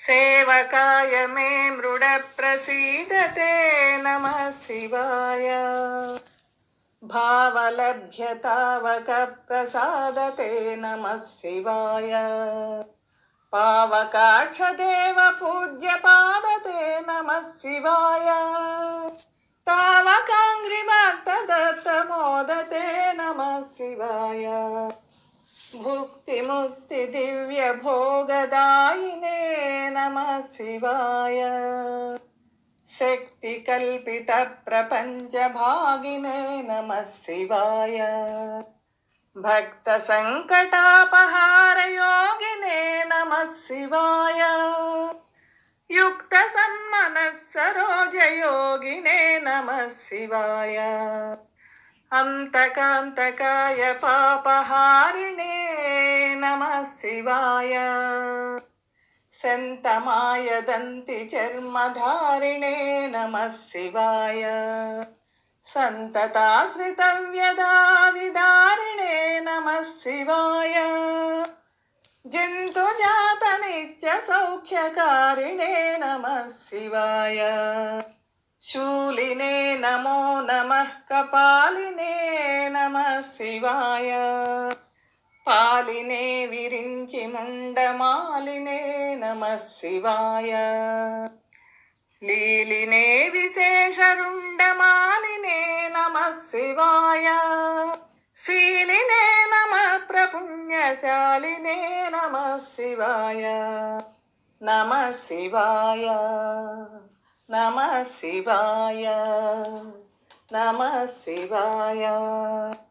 सेवकाय मे मृड प्रसीदते नमः शिवाय। भावलभ्यतावक प्रसादते नमः शिवाय। पावकाक्षदेव पूज्य पादते नमः शिवाय। तावकाङ्घ्रिभक्तदत्तमोदते नमः शिवाय। भुक्ति मुक्ति दिव्य भोगदायिने नमः शिवाय। शक्ति कल्पित प्रपंच भागिने नमः शिवाय। भक्त संकटापहार योगिने नमः शिवाय। युक्त सन्मनः सरोज योगिने नमः शिवाय। अंतकांतकाय पापहारिणे नमः शिवाय। संतमाय दंति चर्मधारिणे नमः शिवाय। संतताश्रितव्यदाविदारिणे नमः शिवाय। जन्तुजात नित्य सौख्यकारिणे नमः शिवाय। शूलिने नमो नमः कपालिने नमः शिवाय। पालिने विरिंचि मुंडमालिने नमः शिवाय। लीलिने विशेषरुण्डमालिने नमः शिवाय। शीलिने नमः प्रपुण्यशालिने नमः शिवाय। नमः शिवाय नमः शिवाय नमः शिवाय।